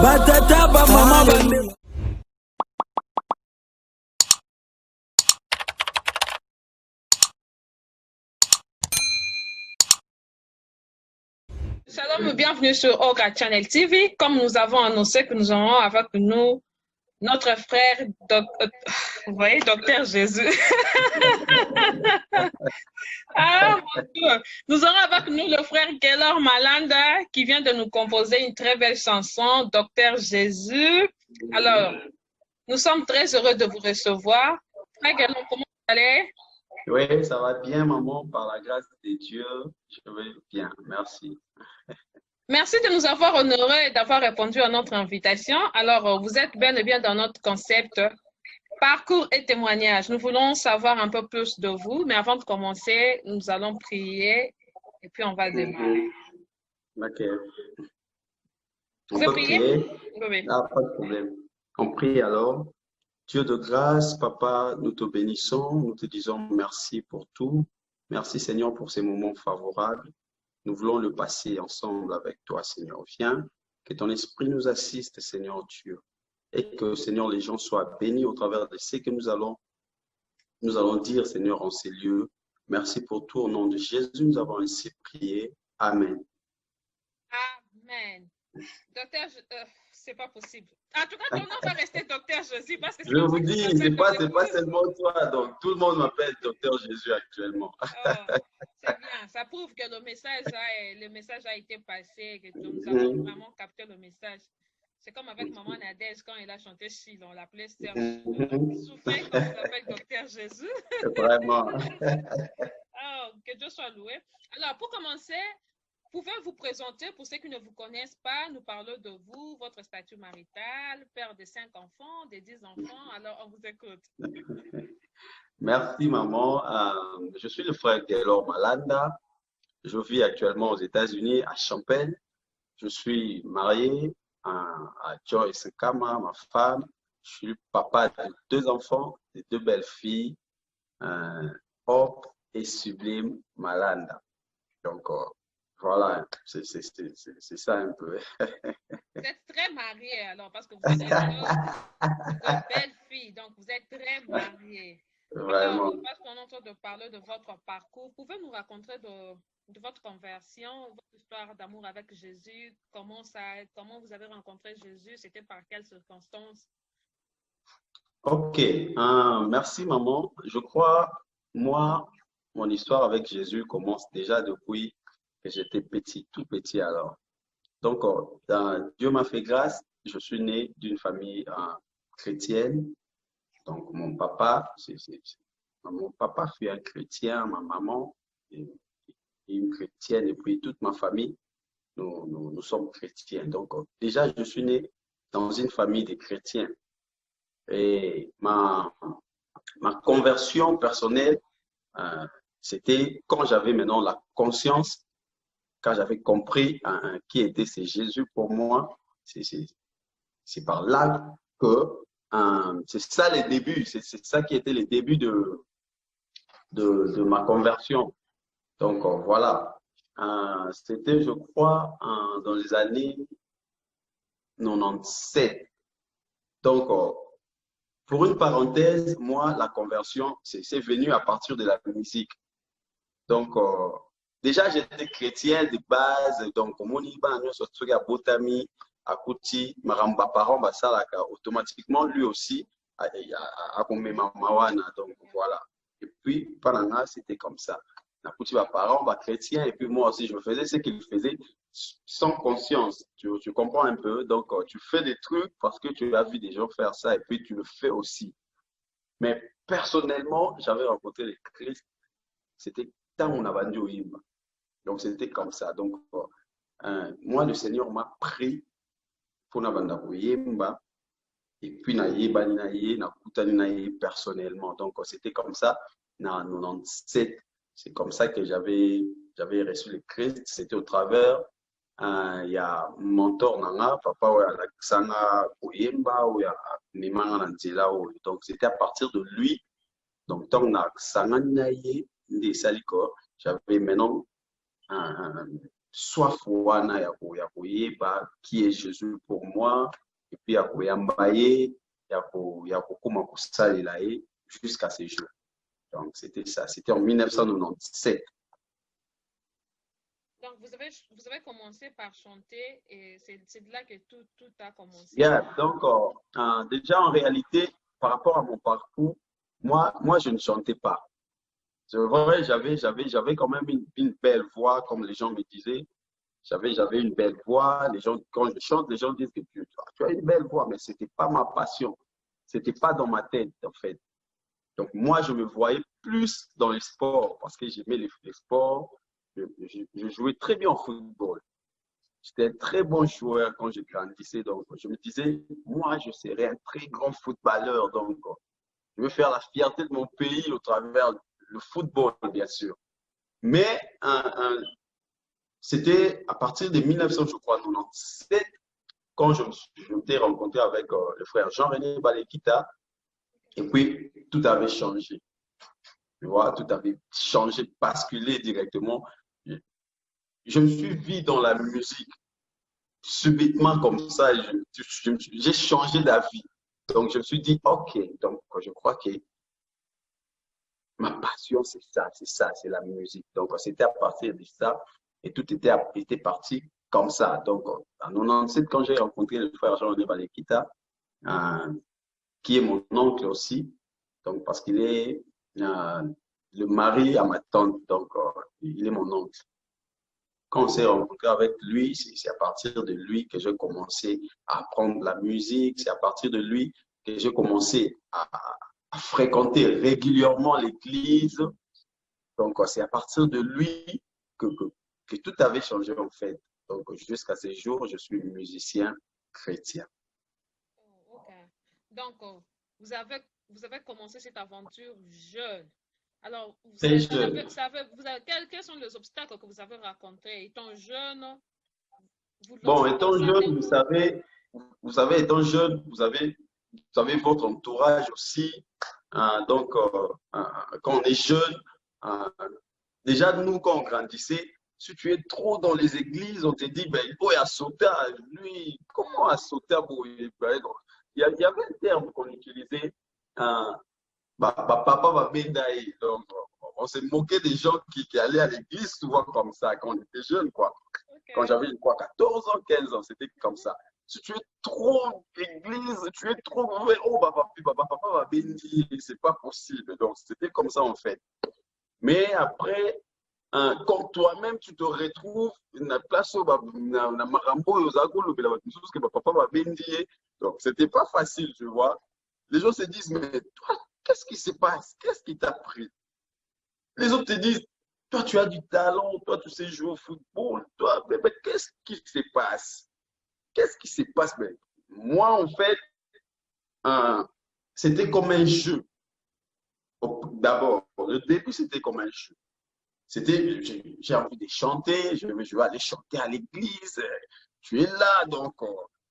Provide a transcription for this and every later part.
Batata ba mama bande. Shalom, bienvenue sur Orga Channel TV. Comme nous avons annoncé que nous aurons avec nous notre frère, vous voyez, Docteur Jésus. Ah, mon Dieu. Nous aurons avec nous le frère Gaylor Malanda qui vient de nous composer une très belle chanson, Docteur Jésus. Alors, nous sommes très heureux de vous recevoir. Frère Gaylor, comment vous allez? Oui, ça va bien, maman, par la grâce de Dieu. Je vais bien, merci. Merci de nous avoir honorés et d'avoir répondu à notre invitation. Alors, vous êtes bel et bien dans notre concept parcours et témoignages. Nous voulons savoir un peu plus de vous, mais avant de commencer, nous allons prier et puis on va démarrer. Ok. Vous On peut prier? prier? Oui. Ah, pas de problème. On prie alors. Dieu de grâce, Papa, nous te bénissons, nous te disons merci pour tout. Merci, Seigneur, pour ces moments favorables. Nous voulons le passer ensemble avec toi, Seigneur. Viens, que ton esprit nous assiste, Seigneur Dieu, et que, Seigneur, les gens soient bénis au travers de ce que nous allons dire, Seigneur, en ces lieux. Merci pour tout. Au nom de Jésus, nous avons ainsi prié. Amen. Amen. Docteur, c'est pas possible. En tout cas, ton nom va rester Docteur Jésus parce que Je vous dis, c'est pas seulement toi. Donc, tout le monde m'appelle Docteur Jésus actuellement. Oh, c'est bien. Ça prouve que le message a été passé, que nous avons vraiment capté le message. C'est comme avec maman Nadège quand elle a chanté Chil, on l'appelait Serge. Souffrez quand on l'appelle Docteur Jésus. Vraiment. Oh, que Dieu soit loué. Alors, pour commencer, pouvez-vous vous présenter pour ceux qui ne vous connaissent pas, nous parler de vous, votre statut marital, père de 5 enfants, de 10 enfants. Alors, on vous écoute. Merci, maman. Je suis le frère Gaylor Malanda. Je vis actuellement aux États-Unis, à Champaign. Je suis marié à Joyce Kama, ma femme. Je suis papa de 2 enfants, de 2 belles filles, Hope et Sublime Malanda. Donc, voilà, c'est ça un peu. Vous êtes très mariés alors, parce que vous êtes de belles filles, donc vous êtes très mariés. Vraiment. Alors, parce qu'on est en train de parler de votre parcours, pouvez-vous nous raconter de votre conversion, votre histoire d'amour avec Jésus, comment vous avez rencontré Jésus, c'était par quelles circonstances? Ok, merci maman. Je crois, moi, mon histoire avec Jésus commence déjà depuis que j'étais petit, tout petit alors. Donc, Dieu m'a fait grâce. Je suis né d'une famille chrétienne. Donc, mon papa fut un chrétien, ma maman est une chrétienne, et puis toute ma famille, nous sommes chrétiens. Donc, déjà, je suis né dans une famille de chrétiens. Et ma conversion personnelle, c'était quand j'avais maintenant la conscience, quand j'avais compris qui était ce Jésus pour moi. C'est par là que c'est ça les débuts, c'est ça qui était les débuts de ma conversion. Donc voilà, c'était je crois dans les années 97. Donc pour une parenthèse, moi la conversion c'est venu à partir de la musique. Donc déjà j'étais chrétien de base, donc moni ba nyonso soki ya botami akuti maramba parent basalaka automatiquement lui aussi akomema mawana. Donc voilà. Et puis pananga c'était comme ça. Nakuti ba parents ba chrétiens et puis moi aussi je faisais ce qu'il faisait sans conscience. Tu comprends un peu? Donc tu fais des trucs parce que tu as vu des gens faire ça et puis tu le fais aussi. Mais personnellement, j'avais rencontré le Christ, c'était tant on a vendu. Donc c'était comme ça. Donc moi le Seigneur m'a pris pour na yemba et puis na yebani na ye na kutani na ye personnellement. Donc c'était comme ça na 97. C'est comme ça que j'avais reçu le Christ. C'était au travers il y a mentor nanga papa oya alakisanga koyemba oya memanga na nzela oyo. Donc c'était à partir de lui. Donc tant na sangani na ye nde saliko j'avais maintenant soif wana ya koyeba qui est Jésus pour moi et puis ya koyamba ye ya kokoma kosalela ye jusqu'à ce jour. Donc c'était ça, c'était en 1997. Donc, vous avez commencé par chanter et c'est de là que tout a commencé. Yeah, donc déjà en réalité, par rapport à mon parcours, moi je ne chantais pas. C'est vrai, j'avais quand même une belle voix, comme les gens me disaient. J'avais une belle voix. Les gens, quand je chante, les gens disent que tu as une belle voix, mais ce n'était pas ma passion. Ce n'était pas dans ma tête, en fait. Donc, moi, je me voyais plus dans les sports parce que j'aimais les sports. Je jouais très bien au football. J'étais un très bon joueur quand je grandissais. Donc, je me disais, moi, je serais un très grand footballeur. Donc, je veux faire la fierté de mon pays au travers le football, bien sûr. Mais c'était à partir de 1997 quand je m'étais rencontré avec le frère Jean-René Balekita. Et puis, tout avait changé. Tu vois, tout avait changé, basculé directement. Je me suis vu dans la musique subitement comme ça. J'ai changé d'avis. Donc, je me suis dit, OK, donc je crois que ma passion, c'est ça, c'est la musique. Donc, c'était à partir de ça et tout était parti comme ça. Donc, en 97, quand j'ai rencontré le frère Jean-René Balekita, qui est mon oncle aussi, donc parce qu'il est le mari à ma tante, donc il est mon oncle. Quand on s'est rencontré avec lui, c'est à partir de lui que j'ai commencé à apprendre la musique, c'est à partir de lui que j'ai commencé à fréquenter régulièrement l'église. Donc, c'est à partir de lui que tout avait changé en fait. Donc, jusqu'à ce jour, je suis musicien chrétien. Oh, ok. Donc, vous avez commencé cette aventure jeune. Alors, Très jeune. quels sont les obstacles que vous avez rencontrés étant jeune? Bon, étant jeune, vous savez, étant jeune, vous avez votre entourage aussi. Donc, quand on est jeune, déjà, nous, quand on grandissait, si tu es trop dans les églises, on te dit, ben, il faut y sauter. Lui, comment sauter? Il y avait un terme qu'on utilisait, papa va bendaï. Donc, on s'est moqué des gens qui allaient à l'église souvent comme ça quand on était jeune, quoi. Okay. Quand j'avais, quoi, 14 ans, 15 ans, c'était comme ça. Si tu es trop église, tu es trop, oh, papa va bénir, c'est pas possible. Donc, c'était comme ça, en fait. Mais après, quand toi-même, tu te retrouves, na place où na marambo, que papa va bénir. Donc, c'était pas facile, tu vois. Les gens se disent, mais toi, qu'est-ce qui se passe? Qu'est-ce qui t'a pris? Les autres te disent, toi, tu as du talent, toi, tu sais jouer au football, toi, mais qu'est-ce qui se passe? Qu'est-ce qui se passe? Mais moi, en fait, c'était comme un jeu. D'abord, le début, c'était comme un jeu. C'était, j'ai envie de chanter, je vais aller chanter à l'église, tu es là, donc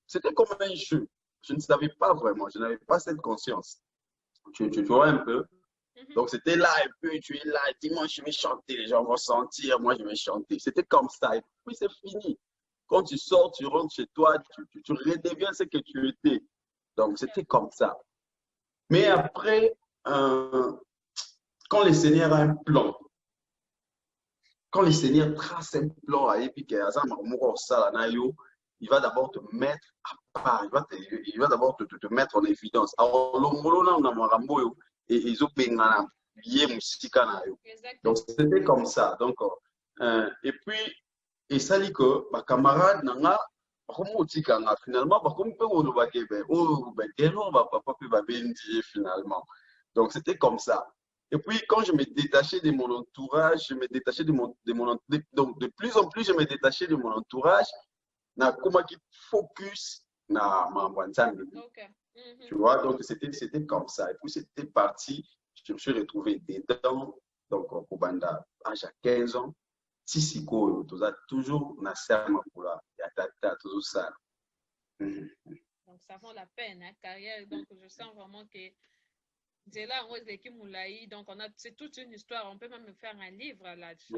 c'était comme un jeu. Je ne savais pas vraiment, je n'avais pas cette conscience. Tu vois un peu? Donc c'était là, et puis tu es là, dimanche je vais chanter, les gens vont sentir, moi je vais chanter. C'était comme ça, et puis c'est fini. Quand tu sors, tu rentres chez toi, tu redeviens ce que tu étais. Donc c'était comme ça. Mais après, quand le Seigneur a un plan, quand le Seigneur trace un plan à Epic, il va d'abord te mettre à part, il va d'abord te mettre en évidence. Alors, donc, c'était comme ça. Donc, et puis, et ça dit que ma camarade, finalement, finalement. Donc, c'était comme ça. Et puis, quand je me détachais de mon entourage, je me détachais donc, de plus en plus, je me détachais de mon entourage, na comment qui focus na Mambwanzan. Okay. Tu vois, donc c'était comme ça. Et puis, c'était parti, je me suis retrouvé dedans, donc, au Banda, âge à 15 ans. Tisiko, tu as toujours na serma pour la, toujours ça. Donc, ça vaut la peine, hein, carrière. Donc, je sens vraiment que c'est là, on est qui Moulaï. Donc, c'est toute une histoire. On peut même faire un livre là-dessus.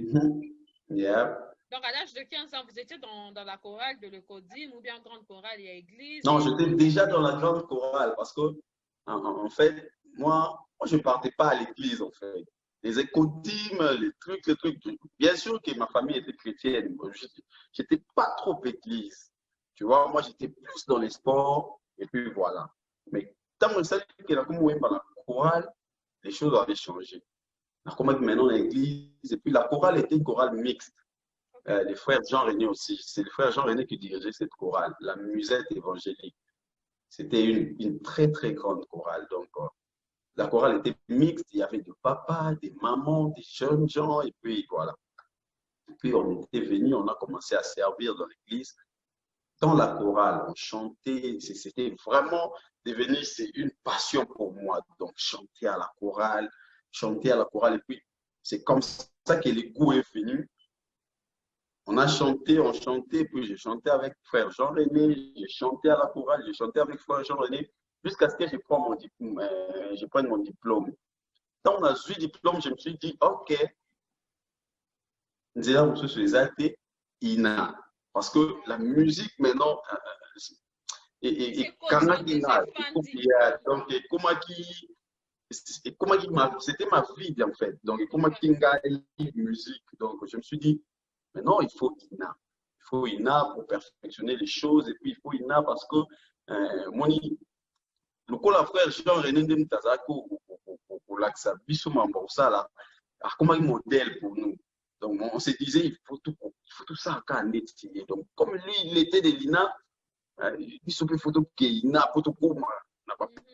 Yeah. Donc, à l'âge de 15 ans, vous étiez dans la chorale de l'Ecodime ou bien grande chorale et église? Non, j'étais déjà dans la grande chorale parce que, en fait, moi, je ne partais pas à l'église, en fait. Les écodymes, les trucs. Bien sûr que ma famille était chrétienne. Je n'étais pas trop église. Tu vois, moi, j'étais plus dans les sports et puis voilà. Mais tant que ça, que la chorale, les choses avaient changé. La chorale, maintenant, l'église, et puis la chorale était une chorale mixte. Les frères Jean René aussi. C'est le frère Jean René qui dirigeait cette chorale, la musette évangélique. C'était une très, très grande chorale. Donc, la chorale était mixte. Il y avait des papas, des mamans, des jeunes gens. Et puis, voilà. Et puis, on était venus, on a commencé à servir dans l'église. Dans la chorale, on chantait. C'était vraiment devenu, c'est une passion pour moi. Donc, chanter à la chorale, chanter à la chorale. Et puis, c'est comme ça que le goût est venu. On chantait, puis j'ai chanté avec frère Jean-René, j'ai chanté à la chorale, j'ai chanté avec frère Jean-René, jusqu'à ce que je prenne mon diplôme. Quand on a eu le diplôme, je me suis dit, OK, nous allons sur les athées, INA. Parce que la musique, maintenant, et quand on donc, c'était ma vie, en fait. Donc, comment qui musique. Donc, je me suis dit, mais non, il faut INA. Il faut INA pour perfectionner les choses. Et puis, il faut INA parce que, le frère Jean-René Ndemtazako, pour l'Axa, Bissouma Mboussala, a comme un modèle pour nous. Donc, on se disait, il faut tout ça à Nettier. Donc, comme lui, il était de l'INA, il faut tout INA, pour tout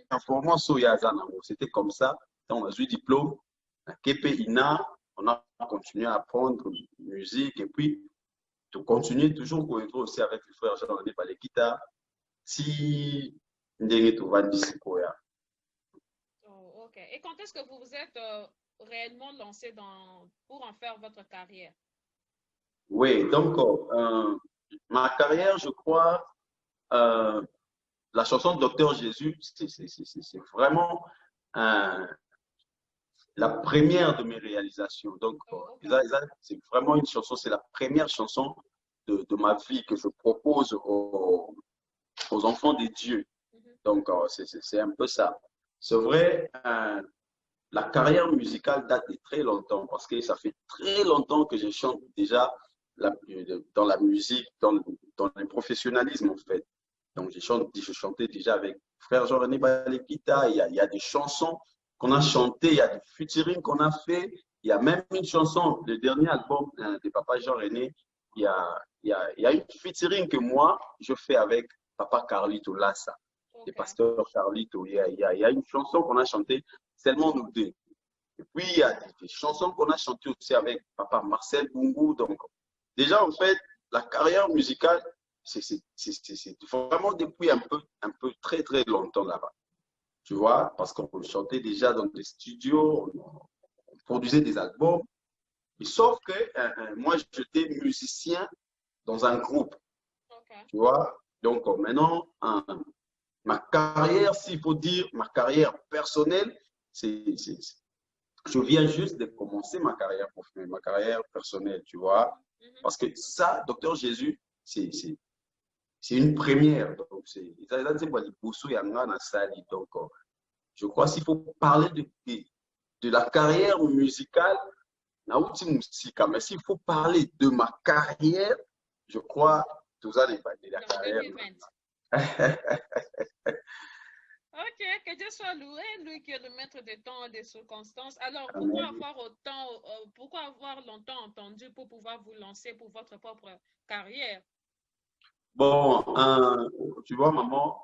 performance au Yazana. C'était comme ça. Donc, on a eu le diplôme, KP INA, on a continué à apprendre musique et puis de continuer toujours pour être aussi avec le frère Jean-René Balekita si ndenge tovandi sikoya. Oh, ok. Et quand est-ce que vous vous êtes réellement lancé pour en faire votre carrière? Oui, donc ma carrière, je crois, la chanson Docteur Jésus, c'est vraiment la première de mes réalisations. Donc, c'est vraiment une chanson, c'est la première chanson de ma vie que je propose aux enfants des dieux. Donc, c'est un peu ça. C'est vrai, la carrière musicale date de très longtemps parce que ça fait très longtemps que je chante déjà dans la musique, dans le professionnalisme en fait. Donc, je chantais déjà avec frère Jean-René Balekita. Il y a des chansons qu'on a chantées, il y a des featuring qu'on a fait. Il y a même une chanson, le dernier album de Papa Jean-René, il y a une featuring que moi, je fais avec Papa Carlito Lassa, le pasteur Carlito. Il y a une chanson qu'on a chantée, seulement nous deux. Et puis, il y a des chansons qu'on a chantées aussi avec Papa Marcel Bungu. Donc, déjà, en fait, la carrière musicale, c'est vraiment depuis un peu très, très longtemps là-bas. Tu vois, parce qu'on chantait déjà dans des studios, on produisait des albums. Et sauf que moi, j'étais musicien dans un groupe. Tu vois, donc maintenant, ma carrière, s'il faut dire, ma carrière personnelle, je viens juste de commencer ma carrière professionnelle, ma carrière personnelle, tu vois. Parce que ça, Docteur Jésus, c'est une première. Donc, je crois s'il faut parler de la carrière musicale, mais s'il faut parler de ma carrière, je crois, tout ça n'est pas de la carrière. Ok, que Dieu soit loué, lui qui est le maître des temps et des circonstances. Alors, pourquoi avoir longtemps entendu pour pouvoir vous lancer pour votre propre carrière? Bon, tu vois, maman,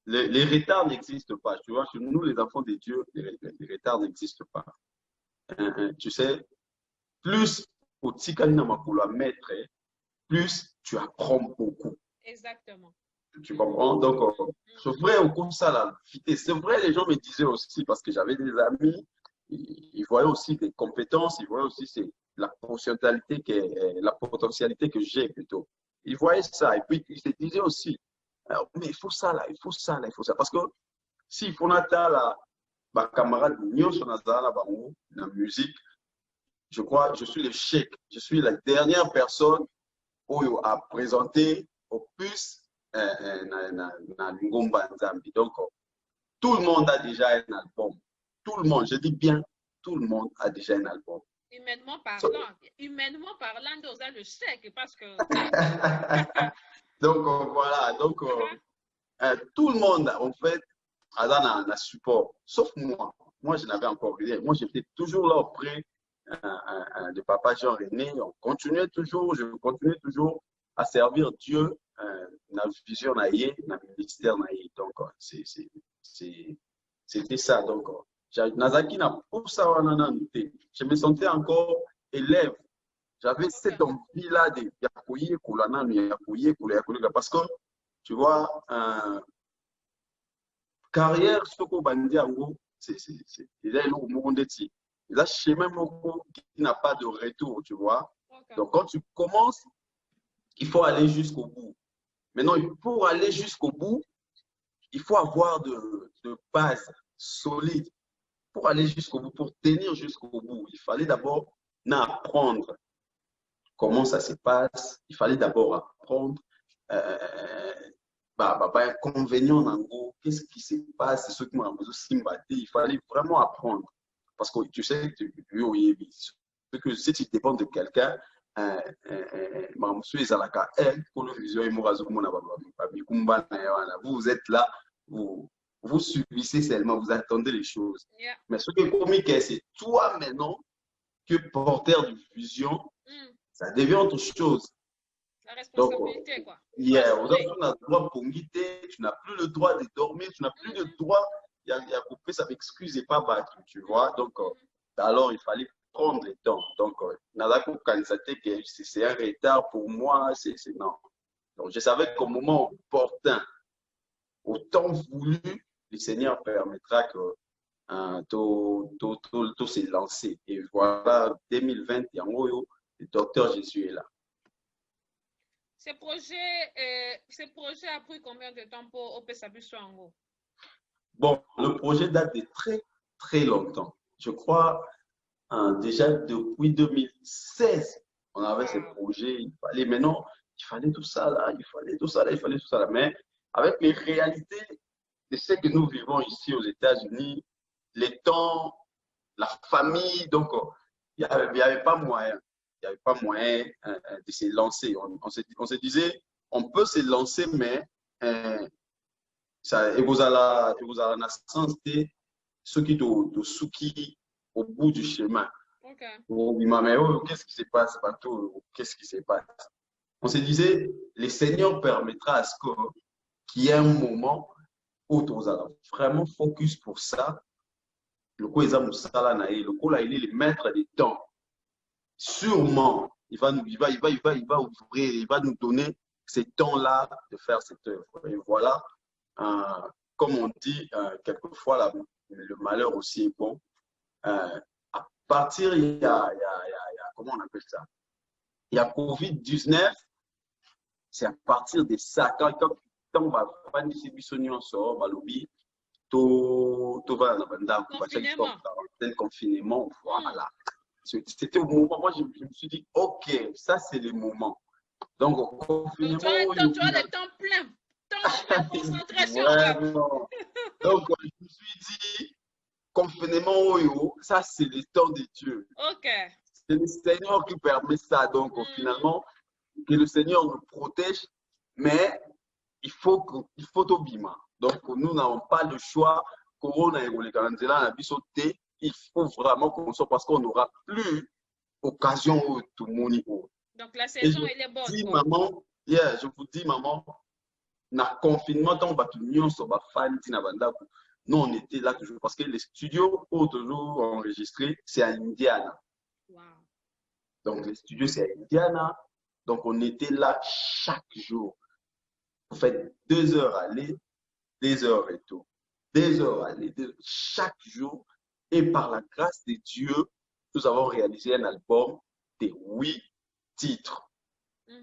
les retards n'existent pas. Tu vois, chez nous, les enfants de Dieu, les retards n'existent pas. Tu sais, plus au Tsikali Namakula maître, plus tu apprends beaucoup. Exactement. Tu comprends? Donc, c'est vrai, au cours de ça, la vitesse. C'est vrai, les gens me disaient aussi, parce que j'avais des amis, ils voyaient aussi des compétences, ils voyaient aussi la potentialité que j'ai plutôt. Ils voyaient ça, et puis ils se disaient aussi, mais il faut ça là, il faut ça là, il faut ça. Parce que s'il faut la camarade, nous, sur la musique, je crois, je suis le chèque. Je suis la dernière personne à présenter au plus dans Ngomba Nzambi. Donc, tout le monde a déjà un album. Tout le monde, je dis bien, tout le monde a déjà un album. So, Humainement parlant, on a le chèque parce que. donc, voilà. Donc, tout le monde, en fait, a un support, sauf moi. Moi, je n'avais encore rien. Moi, j'étais toujours là auprès de papa Jean-René. On continuait toujours, je continuais toujours à servir Dieu dans la vision, dans le ministère. Donc, c'était ça. Donc, Nazaki n'a pour ça, je me sentais encore élève. J'avais cette envie-là de Yakoye Koulana, Yakoye Koulana, parce que, tu vois, carrière, Soko Bandiango, c'est un monde ici. Là, chemin qui n'a pas de retour, tu vois. Donc, quand tu commences, il faut aller jusqu'au bout. Maintenant, pour aller jusqu'au bout, il faut avoir de bases solides. Pour aller jusqu'au bout, pour tenir jusqu'au bout, il fallait d'abord apprendre comment ça se passe. Il fallait d'abord apprendre inconvénient en gros, qu'est-ce qui se passe, ce qui m'a il fallait vraiment apprendre. Parce que tu sais, que si tu dépends de quelqu'un, vous êtes là, vous subissez seulement, vous attendez les choses. Yeah. Mais ce qui est comique, c'est toi maintenant que porteur de vision, ça devient autre chose. La responsabilité, donc, quoi. Yeah, aujourd'hui, tu n'as droit pour guider, tu n'as plus le droit de dormir, tu n'as plus le droit, il y a coupé, ça m'excuse et pas battre, tu vois. Donc, alors, il fallait prendre le temps. Donc, Nadako Kansate, c'est un retard pour moi, c'est non. Donc, je savais qu'au moment opportun, au temps voulu, le Seigneur permettra que tout s'est lancé. Et voilà, 2020, le docteur Jésus est là. Ce projet a pris combien de temps pour Opesabuso Ango? Bon, le projet date de très, très longtemps. Je crois, déjà depuis 2016, on avait ce projet. Il fallait tout ça là, il fallait tout ça là, il fallait tout ça là. Mais avec les réalités de ce que nous vivons ici aux États-Unis, les temps, la famille, donc il n'y avait pas moyen. Il n'y avait pas moyen de se lancer. On se disait, on peut se lancer, mais ça, et vous allez la naissance de ceux qui de Suki au bout du chemin. Okay. Qu'est-ce qui se passe, bateau? Qu'est-ce qui se passe? On se disait, le Seigneur permettra à ce qu'il y ait un moment où vous allez vraiment focus pour ça. Le coup, il est le maître des temps. Sûrement, il va ouvrir, il va nous donner ces temps-là de faire cette œuvre. Et voilà, comme on dit quelquefois, là, le malheur aussi est bon. À partir, comment on appelle ça? Il y a Covid-19, c'est à partir de ça. Quand on va faire une distribution sur Balobi, tout va dans le confinement, voilà. C'était au moment, moi je me suis dit, ok, ça c'est le moment. Donc, au confinement. Tu as le temps plein. Concentration. Donc, je me suis dit, confinement, ça c'est le temps de Dieu. Ok. C'est le Seigneur qui permet ça. Donc, finalement, que le Seigneur nous protège, mais il faut tout bima. Donc, nous n'avons pas le choix. Corona et le il faut vraiment qu'on soit parce qu'on n'aura plus occasion de tout le monde. Donc la saison elle est bonne. Maman, je vous dis, maman, dans le confinement, quand on va tout sur ma fan, nous on était là toujours parce que les studios ont toujours enregistré, c'est à Indiana. Wow. Donc les studios c'est à Indiana. Donc on était là chaque jour. Vous faites 2 heures aller, 2 heures retour. 2 heures aller, chaque jour. Et par la grâce de Dieu, nous avons réalisé un album de 8 titres.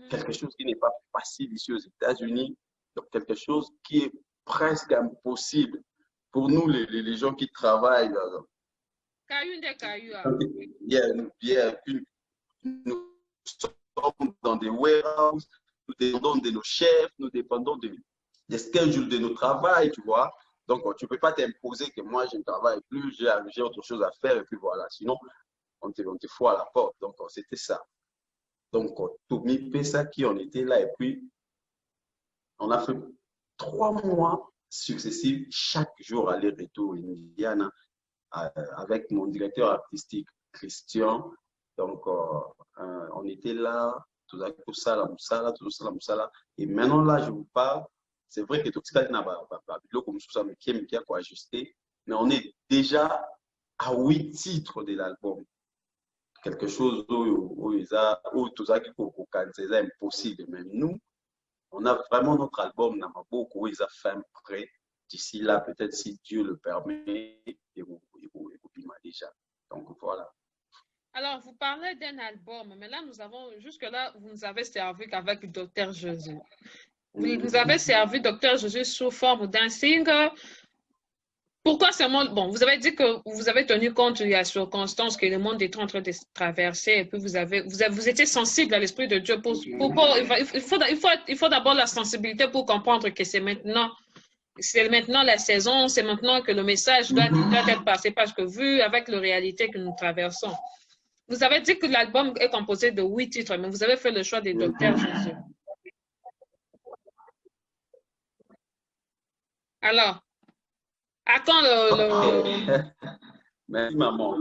Quelque chose qui n'est pas facile ici aux États-Unis. Donc, quelque chose qui est presque impossible pour nous, les gens qui travaillent. Caillou des cailloux. Donc, nous sommes dans des warehouses, nous dépendons de nos chefs, nous dépendons des schedules de nos travails, tu vois. Donc, tu ne peux pas t'imposer que moi, je ne travaille plus, j'ai autre chose à faire, et puis voilà. Sinon, on te fout à la porte. Donc, c'était ça. Donc, Tommy Pessa qui on était là, et puis on a fait 3 mois successifs, chaque jour aller-retour in Indiana, avec mon directeur artistique, Christian. Donc, on était là, tout ça, la moussala. Et maintenant, là, je vous parle, c'est vrai que tout ça n'a pas comme ça, mais qui a quoi ajuster, mais on est déjà à 8 titres de l'album. Quelque chose où tout ça qui est impossible. Mais nous, on a vraiment notre album, où ils ont fait prêt. D'ici là, peut-être si Dieu le permet, et vous déjà. Donc voilà. Alors, vous parlez d'un album, mais là, jusque-là, vous nous avez servi qu'avec Dr. Jésus. Vous nous avez servi Dr. Jésus sous forme d'un single. Pourquoi seulement, bon, vous avez dit que vous avez tenu compte de la circonstance que le monde est en train de traverser et puis vous étiez sensible à l'Esprit de Dieu. Il faut d'abord la sensibilité pour comprendre que c'est maintenant la saison, c'est maintenant que le message doit être passé parce que vu avec la réalité que nous traversons. Vous avez dit que l'album est composé de 8 titres, mais vous avez fait le choix de Dr. Jésus. Alors, à quand Merci, maman.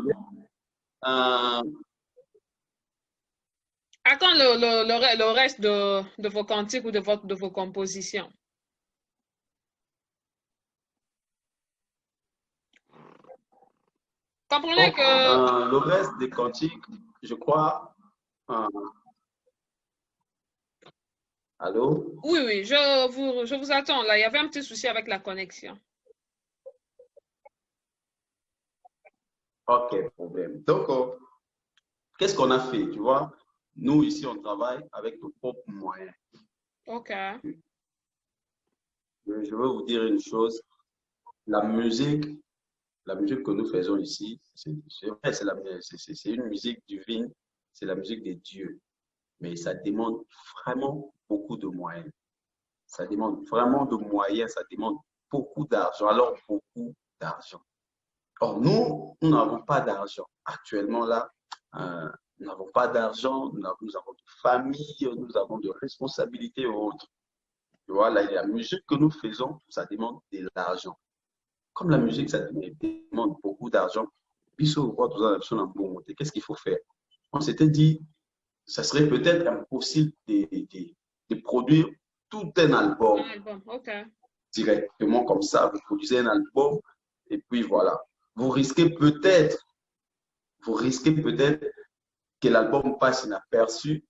À quand le reste de vos cantiques ou de vos compositions? Comprenez que... le reste des cantiques, je crois... Allô? Oui, je vous attends. Là, il y avait un petit souci avec la connexion. Ok, problème. Donc, qu'est-ce qu'on a fait, tu vois? Nous, ici, on travaille avec nos propres moyens. Ok. Je veux vous dire une chose. La musique que nous faisons ici, c'est une musique divine, c'est la musique des dieux. Mais ça demande vraiment beaucoup de moyens. Ça demande vraiment de moyens, ça demande beaucoup d'argent. Alors, beaucoup d'argent. Or, nous n'avons pas d'argent. Actuellement, là, nous n'avons pas d'argent, nous avons de famille, nous avons de responsabilités ou autres. Tu vois, la musique que nous faisons, ça demande de l'argent. Comme la musique, ça demande beaucoup d'argent, qu'est-ce qu'il faut faire? On s'était dit, ça serait peut-être impossible de produire tout un album. Okay. Directement comme ça, vous produisez un album et puis voilà. Vous risquez peut-être que l'album passe inaperçu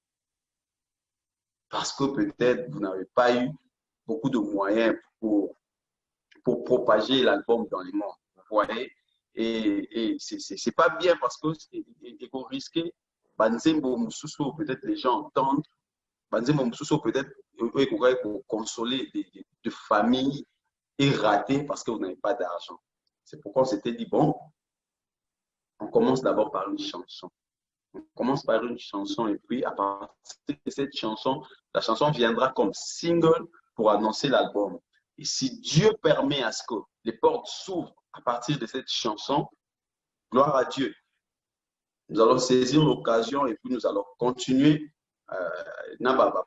parce que peut-être vous n'avez pas eu beaucoup de moyens pour propager l'album dans le monde. Vous voyez? Et c'est pas bien parce que vous risquez, peut-être les gens entendent, peut-être pour consoler de familles et rater parce que vous n'avez pas d'argent. C'est pourquoi on s'était dit, bon, on commence d'abord par une chanson. On commence par une chanson et puis à partir de cette chanson, la chanson viendra comme single pour annoncer l'album. Et si Dieu permet à ce que les portes s'ouvrent à partir de cette chanson, gloire à Dieu. Nous allons saisir l'occasion et puis nous allons continuer.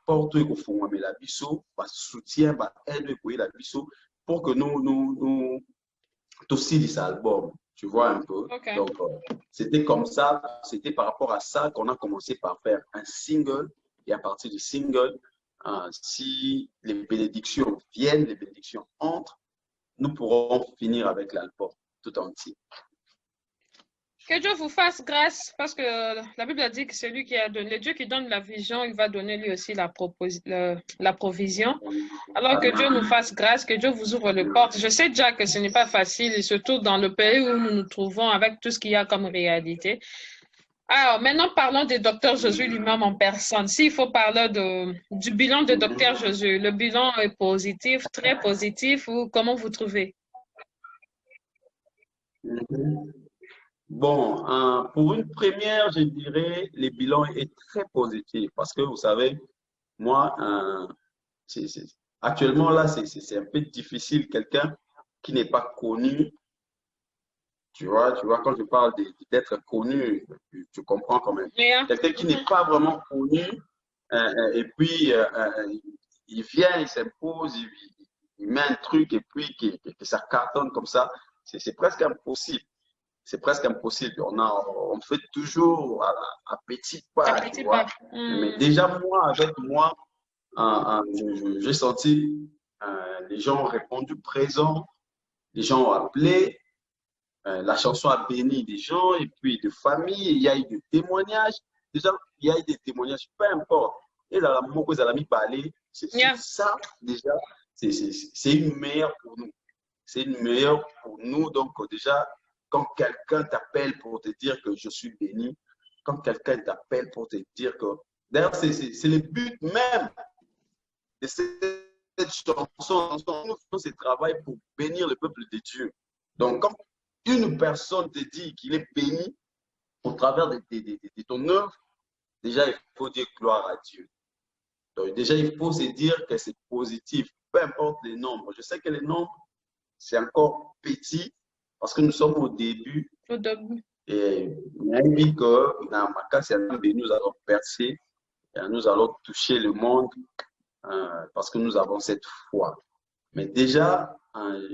Porte la biso, soutien, aide la biso pour que nous aussi des albums. Tu vois un peu. Okay. Donc, c'était comme ça, c'était par rapport à ça qu'on a commencé par faire un single. Et à partir du single, si les bénédictions viennent, les bénédictions entrent, nous pourrons finir avec l'album tout entier. Que Dieu vous fasse grâce, parce que la Bible a dit que celui qui a donné, Dieu qui donne la vision, il va donner lui aussi la provision. Alors que Dieu nous fasse grâce, que Dieu vous ouvre les portes. Je sais déjà que ce n'est pas facile, et surtout dans le pays où nous nous trouvons avec tout ce qu'il y a comme réalité. Alors, maintenant, parlons de Dr. Jésus lui-même en personne. S'il faut parler du bilan de Dr. Jésus, le bilan est positif, très positif, ou comment vous trouvez? Bon, pour une première, je dirais, le bilan est très positif parce que vous savez, moi, actuellement là, c'est un peu difficile. Quelqu'un qui n'est pas connu, tu vois, quand je parle d'être connu, tu comprends quand même. Yeah. Quelqu'un qui n'est pas vraiment connu, et puis il vient, il s'impose, il met un truc et puis que ça cartonne comme ça, c'est presque impossible. C'est presque impossible. On fait toujours à petits Un pas, tu petit pas. vois. Mais déjà, moi, avec moi, j'ai senti les gens ont répondu présent, les gens ont appelé, la chanson a béni des gens et puis de famille, il y a eu des témoignages. Déjà, il y a eu des témoignages, peu importe. Et là, mon cause à l'ami parlé, c'est Yeah. ça, déjà, c'est une meilleure pour nous. C'est une meilleure pour nous. Donc, déjà, quand quelqu'un t'appelle pour te dire que je suis béni, quand quelqu'un t'appelle pour te dire que. D'ailleurs, c'est le but même de cette chanson. Nous faisons ce travail pour bénir le peuple de Dieu. Donc, quand une personne te dit qu'il est béni au travers de ton œuvre, déjà, il faut dire gloire à Dieu. Donc, déjà, il faut se dire que c'est positif, peu importe les nombres. Je sais que les nombres, c'est encore petit parce que nous sommes au début Au début. et même que dans ma cas, nous allons percer et nous allons toucher le monde parce que nous avons cette foi. Mais déjà,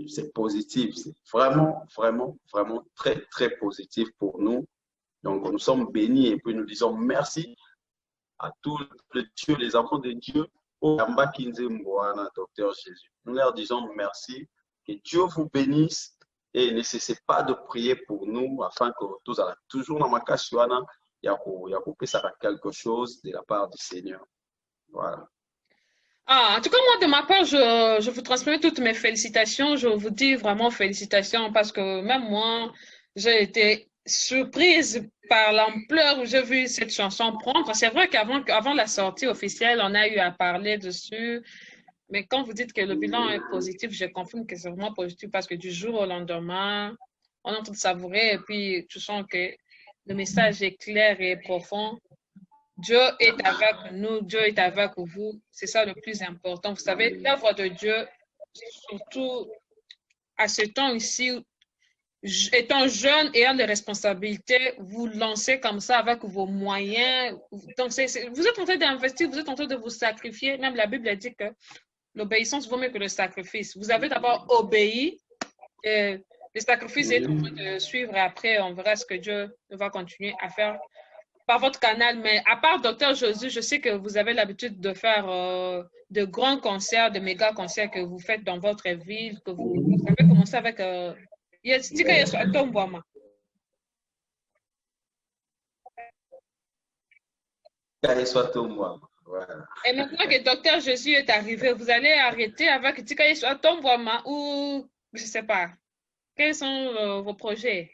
c'est positif, c'est vraiment, vraiment, vraiment très, très positif pour nous. Donc, nous sommes bénis et puis nous disons merci à tous les dieux, les enfants de Dieu, au Yamba Kinzemboana, Docteur Jésus. Nous leur disons merci, que Dieu vous bénisse et ne cessez pas de prier pour nous afin que tous allons toujours dans ma cachuana, il y a quelque chose de la part du Seigneur. Voilà. Ah, en tout cas, moi, de ma part, je vous transmets toutes mes félicitations. Je vous dis vraiment félicitations parce que même moi, j'ai été surprise par l'ampleur où j'ai vu cette chanson prendre. C'est vrai avant la sortie officielle, on a eu à parler dessus. Mais quand vous dites que le bilan est positif, je confirme que c'est vraiment positif parce que du jour au lendemain, on est en train de savourer et puis tu sens que le message est clair et profond. Dieu est avec nous, Dieu est avec vous. C'est ça le plus important. Vous savez, l'œuvre de Dieu, surtout à ce temps ici, étant jeune, ayant des responsabilités, vous lancez comme ça avec vos moyens. Donc, vous êtes en train d'investir, vous êtes en train de vous sacrifier. Même la Bible dit que l'obéissance vaut mieux que le sacrifice. Vous avez d'abord obéi. Et le sacrifice est en train de suivre et après, on verra ce que Dieu va continuer à faire par votre canal, mais à part Docteur Jésus, je sais que vous avez l'habitude de faire de grands concerts, de méga concerts que vous faites dans votre ville, que vous avez commencé avec Tika Yesu Atombwama. Voilà. Et maintenant que Docteur Jésus est arrivé, vous allez arrêter avec Tika Yesu Atombwama ou je ne sais pas. Quels sont vos projets?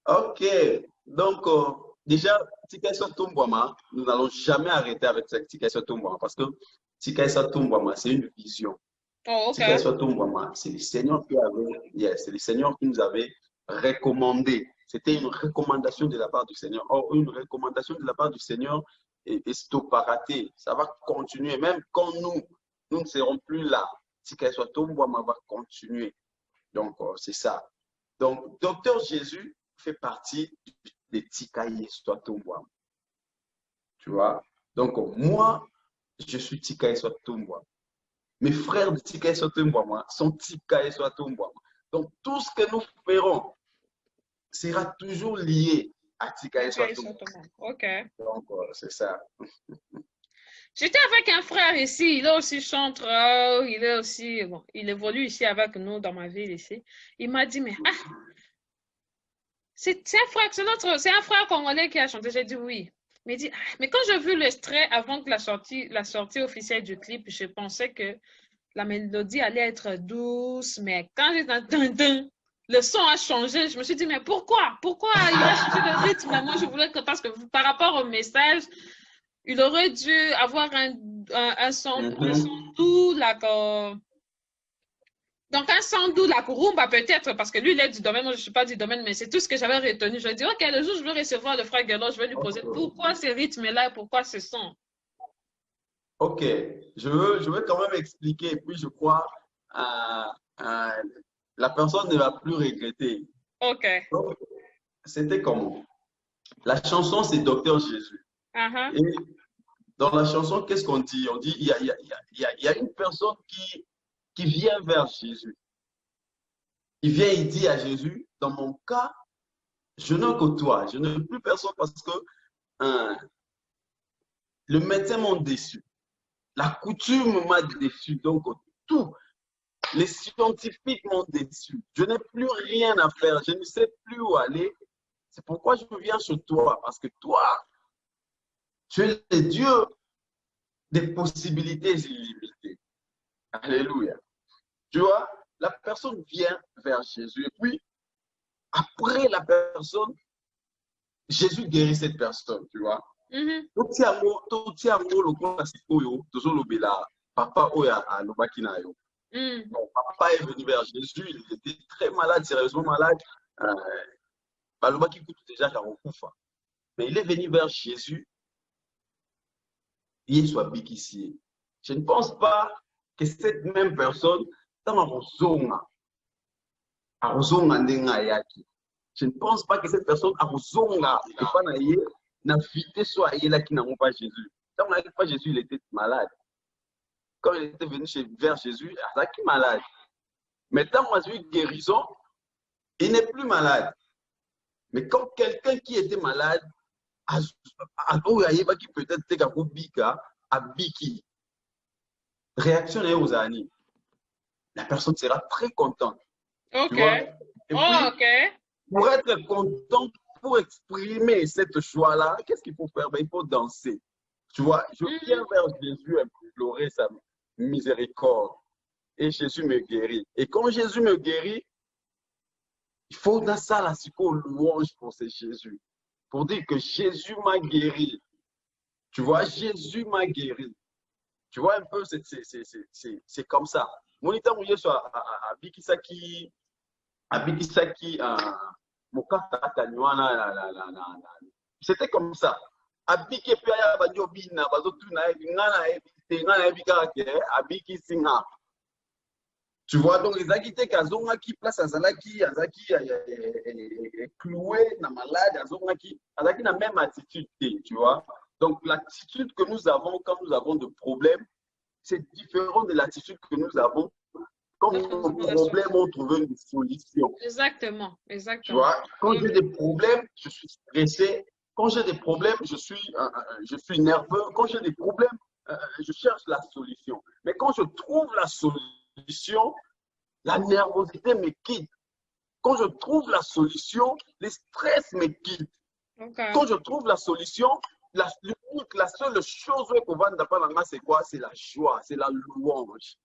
Ok, donc déjà, Tika Tombouama, nous n'allons jamais arrêter avec cette Tika Tombouama parce que Tika Tombouama, c'est une vision. Oh, ok. Tika Tombouama, c'est le Seigneur c'est le Seigneur qui nous avait recommandé. C'était une recommandation de la part du Seigneur. Or, une recommandation de la part du Seigneur est stopparaté. Ça va continuer. Même quand nous ne serons plus là, Tika Tombouama va continuer. Donc, c'est ça. Donc, Docteur Jésus fait partie de Tikaye Swatombwa. Tu vois? Donc, moi, je suis Tikaye Swatombwa. Mes frères de Tikaye Swatombwa sont Tikaye Swatombwa. Donc, tout ce que nous ferons sera toujours lié à Tikaye Swatombwa. Ok. Donc, c'est ça. J'étais avec un frère ici, il est aussi chanteur, il est aussi, bon, il évolue ici avec nous dans ma ville ici. Il m'a dit, mais c'est un frère congolais qui a chanté. J'ai dit oui. Mais il dit, mais quand j'ai vu l'extrait avant que la sortie officielle du clip, je pensais que la mélodie allait être douce, mais quand j'ai entendu le son a changé, je me suis dit, mais pourquoi? Pourquoi il a changé le rythme? Moi, je voulais que, parce que par rapport au message, il aurait dû avoir un son doux, Donc, un Sandou, la Kurumba, peut-être, parce que lui, il est du domaine, moi, je ne suis pas du domaine, mais c'est tout ce que j'avais retenu. Je dis, OK, le jour où je veux recevoir le frère Guélo, je vais lui poser pourquoi ces rythmes-là et pourquoi ce son. Ok, je veux quand même expliquer, et puis je crois euh, euh, la personne ne va plus regretter. OK. Donc, c'était comment? La chanson, c'est Docteur Jésus. Uh-huh. Et dans la chanson, qu'est-ce qu'on dit? On dit, il y a une personne qui vient vers Jésus. Il vient, il dit à Jésus, dans mon cas, je n'ai que toi, je n'ai plus personne parce que hein, le médecin m'a déçu, la coutume m'a déçu, donc tout, les scientifiques m'ont déçu. Je n'ai plus rien à faire, je ne sais plus où aller. C'est pourquoi je viens chez toi, parce que toi, tu es le Dieu des possibilités illimitées. Alléluia. Tu vois, la personne vient vers Jésus et puis, après la personne, Jésus guérit cette personne, tu vois. Mhm. Toti yango lokola sikoyo tozolobela papa oyo alobaki na yo. Mm. Bon, papa est venu vers Jésus, il était très malade, sérieusement malade. Balobaki kutu déjà kakokufa. Mais il est venu vers Jésus, il soit bikisi. Je ne pense pas que cette même personne, dans arozonga ndenga ayaki. Je ne pense pas que cette personne arozonga epa na ye na vitesse soit ayelaki nango pas Jésus. Tant on pas Jésus, il était malade. Quand il était venu vers Jésus, il était malade. Mais tant on a eu guérison, il n'est plus malade. Mais quand quelqu'un qui était malade, qui peut-être a biki, réaction aux années, la personne sera très contente. OK. Tu vois? Et puis, OK. pour être content, pour exprimer cette joie-là, qu'est-ce qu'il faut faire? Ben, il faut danser. Tu vois, je viens vers Jésus implorer sa miséricorde. Et Jésus me guérit. Et quand Jésus me guérit, il faut dans ça la louange pour ce Jésus. Pour dire que Jésus m'a guéri. Tu vois, Jésus m'a guéri. Tu vois un peu, c'est comme ça. Monita mouillé soit à Bikisaki, c'était comme ça. Abiki puis aya badio bina bazotu na ngana ngana bika ke abiki singa. Tu vois, donc les acquités kazonga qui place azalaki cloué na malade azonga qui azaki na même attitude, tu vois. Donc l'attitude que nous avons quand nous avons de problèmes, c'est différent de l'attitude que nous avons quand nos problèmes ont trouvé une solution. Exactement, Tu exactement. vois, quand j'ai des problèmes, je suis stressé. Quand j'ai des problèmes, je suis nerveux. Quand j'ai des problèmes, je cherche la solution. Mais quand je trouve la solution, la nervosité me quitte. Quand je trouve la solution, le stress me quitte. Okay. Quand je trouve la solution, la seule chose qu'on va d'apprendre, c'est quoi? C'est la joie, c'est la louange.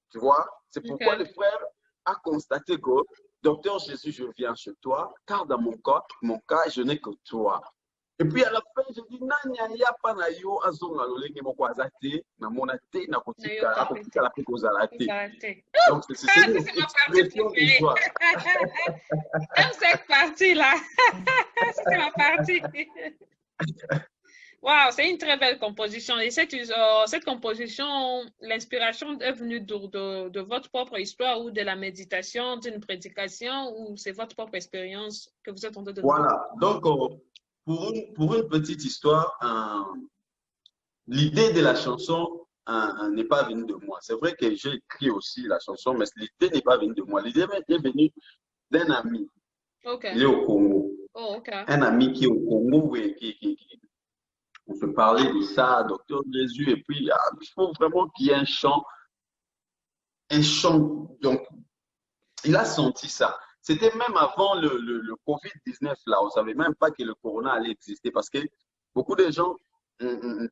Tu vois? C'est pourquoi le frère a constaté que, Docteur Jésus, je viens chez toi, car dans mon cas, je n'ai que toi. Et puis à la fin, je dis, Nanya ya pa na yo azonga lolenge moko azate, na monate, na kotika, akotika la peko zalate. Donc c'est une expression de joie. J'aime cette partie-là. C'est ma partie. Wow, c'est une très belle composition. Et cette composition, l'inspiration est venue de votre propre histoire ou de la méditation, d'une prédication, ou c'est votre propre expérience que vous êtes en train de Voilà. Donc, pour une petite histoire, l'idée de la chanson n'est pas venue de moi. C'est vrai que j'ai écrit aussi la chanson, mais l'idée n'est pas venue de moi. L'idée est venue d'un ami. Okay. Il est au Congo. Oh, okay. Un ami qui est au Congo et on se parlait de ça, Docteur Jésus, et puis il faut vraiment qu'il y ait un chant. Donc, il a senti ça. C'était même avant le Covid-19, là. On ne savait même pas que le corona allait exister parce que beaucoup de gens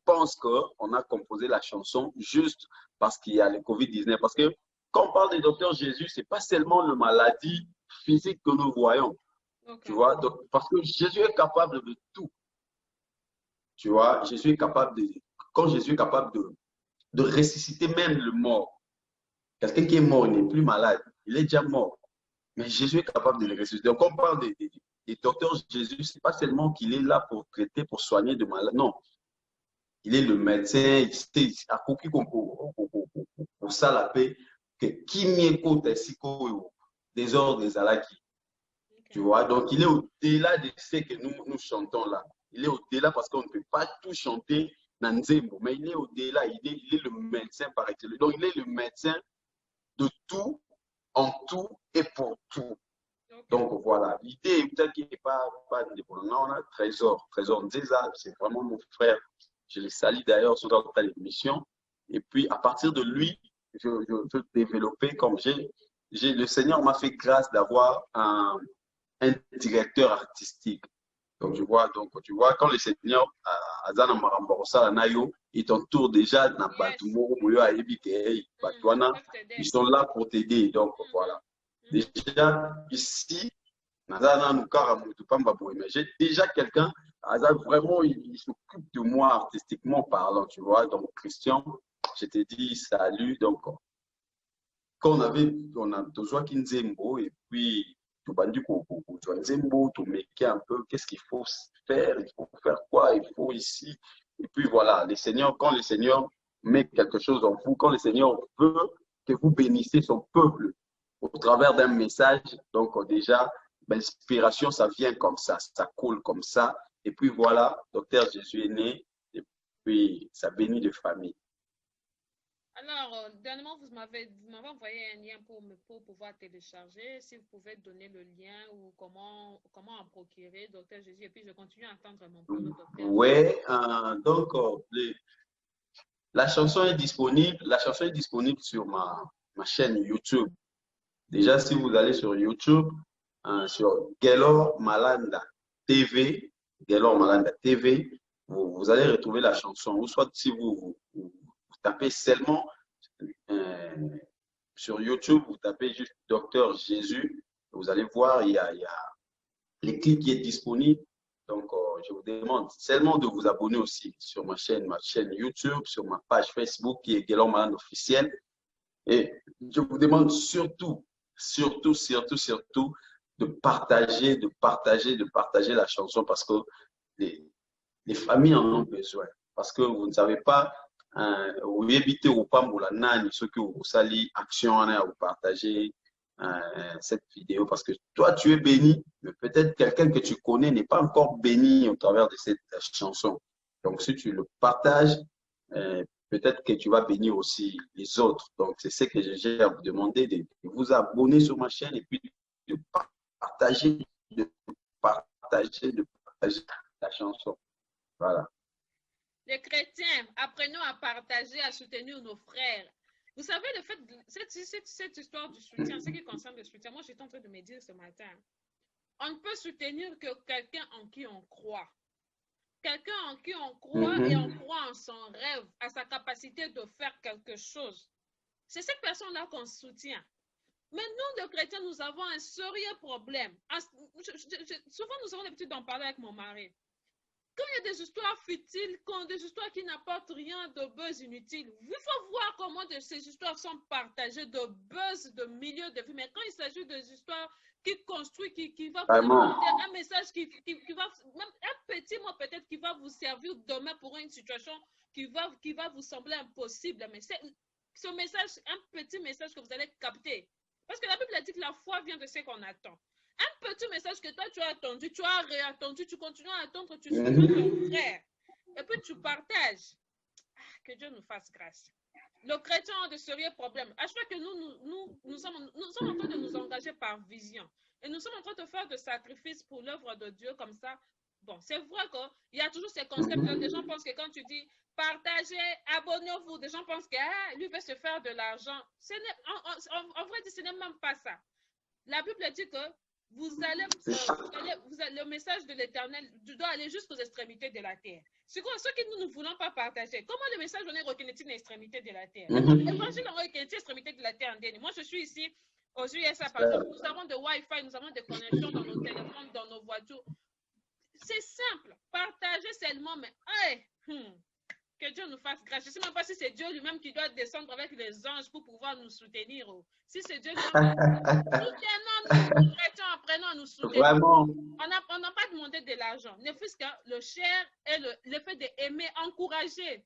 pensent qu'on a composé la chanson juste parce qu'il y a le Covid-19. Parce que quand on parle de Docteur Jésus, ce n'est pas seulement la maladie physique que nous voyons. Okay. Tu vois, donc, parce que Jésus est capable de tout. Tu vois, Jésus est capable quand Jésus est capable de ressusciter même le mort. Quelqu'un qui est mort, il n'est plus malade. il est déjà mort. Mais Jésus est capable de le ressusciter. Donc, quand on parle des docteurs Jésus, ce n'est pas seulement qu'il est là pour traiter, pour soigner de malades. Non, il est le médecin. Il sait, à quoi pour ça la paix, que qui m'y écoute, ainsi qu'au désordre des alaki. Tu vois, donc il est au-delà de ce que nous chantons là. Il est au-delà parce qu'on ne peut pas tout chanter dans Nzembo, mais il est au-delà. Il est le médecin par excellence. Donc, il est le médecin de tout, en tout et pour tout. Donc voilà, l'idée peut-être qu'il n'est pas indépendant. On a Trésor Nzeza, c'est vraiment mon frère. Je le salue d'ailleurs sur notre émission. Et puis à partir de lui, je veux développer comme le Seigneur m'a fait grâce d'avoir un directeur artistique. Donc tu vois, quand le Seigneur Azana Maramborosa Nayo, il t'entoure déjà dans Batumo, ils sont là pour t'aider. Donc voilà. Déjà ici, j'ai déjà quelqu'un, vraiment, il s'occupe de moi artistiquement parlant, tu vois. Donc, Christian, je te dis salut. Donc, quand on a besoin d'un Nzembo, et puis, tu vas dire qu'on Nzembo, tu mets un peu, qu'est-ce qu'il faut faire, il faut faire quoi, il faut ici. Et puis voilà, quand le Seigneur met quelque chose en vous, quand le Seigneur veut que vous bénissiez son peuple au travers d'un message, donc déjà, l'inspiration, ça vient comme ça coule comme ça. Et puis voilà, Docteur Jésus est né, et puis ça bénit de famille. Alors, dernièrement, vous m'avez envoyé un lien pour pouvoir télécharger. Si vous pouvez donner le lien ou comment en procurer, Docteur Jésus. Et puis, je continue à attendre mon pronom, Docteur. Oui, donc la chanson est disponible. La chanson est disponible sur ma chaîne YouTube. Déjà, si vous allez sur YouTube, sur Gaylor Malanda TV, vous allez retrouver la chanson. Ou soit si vous tapez seulement sur YouTube, vous tapez juste Docteur Jésus, vous allez voir, il y a les clips qui est disponible. Donc, je vous demande seulement de vous abonner aussi sur ma chaîne YouTube, sur ma page Facebook qui est Gaylor Malanda officiel. Et je vous demande surtout de partager la chanson parce que les familles en ont besoin. Parce que vous ne savez pas, vous évitez au Pamboula Nani, ceux qui vous sali action à vous partager cette vidéo parce que toi tu es béni, mais peut-être quelqu'un que tu connais n'est pas encore béni au travers de cette chanson. Donc si tu le partages, peut-être que tu vas bénir aussi les autres. Donc, c'est ce que j'ai à vous demander, de vous abonner sur ma chaîne et puis de partager la chanson. Voilà. Les chrétiens, apprenons à partager, à soutenir nos frères. Vous savez, le fait, cette histoire du soutien, ce qui concerne le soutien, moi, j'étais en train de me dire ce matin, on ne peut soutenir que quelqu'un en qui on croit. Quelqu'un en qui on croit et on croit en son rêve, à sa capacité de faire quelque chose. C'est cette personne-là qu'on soutient. Mais nous, les chrétiens, nous avons un sérieux problème. Souvent, nous avons l'habitude d'en parler avec mon mari. Quand il y a des histoires futiles, des histoires qui n'apportent rien de buzz inutile, il faut voir comment ces histoires sont partagées de buzz, de milliers de vues. Mais quand il s'agit des histoires qui construisent, qui va vous apporter un message qui va, même un petit mot peut-être qui va vous servir demain pour une situation qui va vous sembler impossible. Mais c'est ce message, un petit message que vous allez capter. Parce que la Bible a dit que la foi vient de ce qu'on attend. Un petit message que toi tu as attendu, tu as réattendu, tu continues à attendre, tu soutiens ton frère. Et puis tu partages. Que Dieu nous fasse grâce. Le chrétien a de sérieux problèmes. À chaque fois que nous sommes en train de nous engager par vision. Et nous sommes en train de faire des sacrifices pour l'œuvre de Dieu comme ça. Bon, c'est vrai qu'il y a toujours ces concepts-là. Des gens pensent que quand tu dis partagez, abonnez-vous, des gens pensent que lui veut se faire de l'argent. En vrai, ce n'est même pas ça. La Bible dit que le message de l'Éternel doit aller jusqu'aux extrémités de la terre. Ce que nous ne voulons pas partager. Comment le message est reconnu dans l'extrémité de la terre? L'évangile est reconnu dans l'extrémité de la terre. Moi, je suis ici aux USA, par exemple. Nous avons de Wi-Fi, nous avons des connexions dans nos téléphones, dans nos voitures. C'est simple. Partager seulement, mais Que Dieu nous fasse grâce. Je ne sais même pas si c'est Dieu lui-même qui doit descendre avec les anges pour pouvoir nous soutenir. Si c'est Dieu lui-même, soutenons-nous, nous chrétiens, apprenons à nous soutenir. Vraiment. On n'a pas demandé de l'argent. Ne fût-ce que le cher et le fait d'aimer, encourager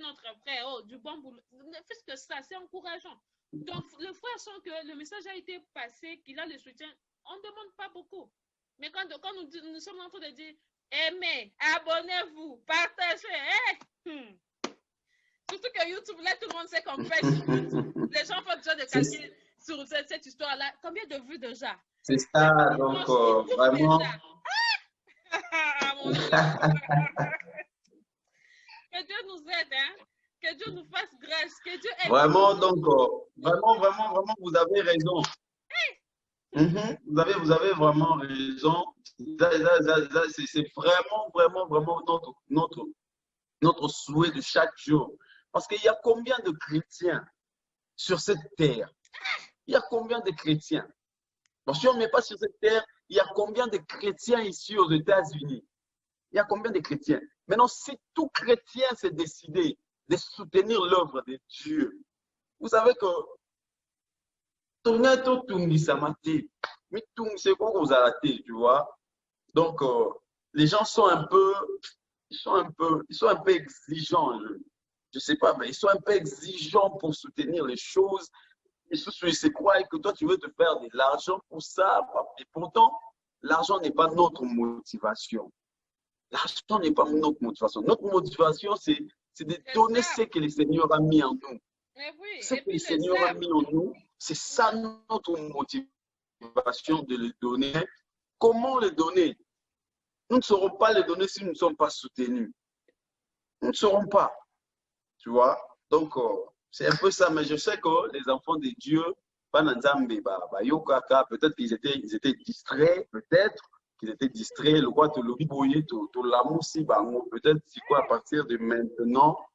notre frère, oh, du bon boulot. Ne fût-ce que ça, c'est encourageant. Donc, le frère sent que le message a été passé, qu'il a le soutien. On ne demande pas beaucoup. Mais quand nous sommes en train de dire, aimez, abonnez-vous, partagez. Surtout que YouTube, là, tout le monde sait qu'on fait sur YouTube. Les gens font déjà des calculs sur cette histoire-là. Combien de vues déjà? C'est ça, donc vraiment. Mon Dieu. Que Dieu nous aide, hein? Que Dieu nous fasse grâce. Que Dieu aide. Vraiment, donc, vraiment, vous avez raison. Vous avez vraiment raison. C'est vraiment notre souhait de chaque jour. Parce qu'il y a combien de chrétiens sur cette terre? Il y a combien de chrétiens? Bon, si on ne met pas sur cette terre, il y a combien de chrétiens ici aux États-Unis? Il y a combien de chrétiens? Maintenant, si tout chrétien s'est décidé de soutenir l'œuvre de Dieu, vous savez que tu vois. Donc, les gens sont un peu, ils sont un peu exigeants. Je sais pas, mais ils sont un peu exigeants pour soutenir les choses. Ils se croient que toi, tu veux te faire de l'argent pour ça. Et pourtant, l'argent n'est pas notre motivation. L'argent n'est pas notre motivation. Notre motivation, c'est de donner ce que le Seigneur a mis en nous. Oui, Ce que le Seigneur a mis en nous, c'est ça notre motivation de le donner. Comment le donner? Nous ne saurons pas le donner si nous ne sommes pas soutenus. Nous ne saurons pas. Tu vois? Donc, c'est un peu ça. Mais je sais que les enfants de Dieu, peut-être qu'ils étaient distraits, peut-être qu'ils étaient distraits. Le roi te le boyer, tout l'amour si peut-être si quoi à partir de maintenant,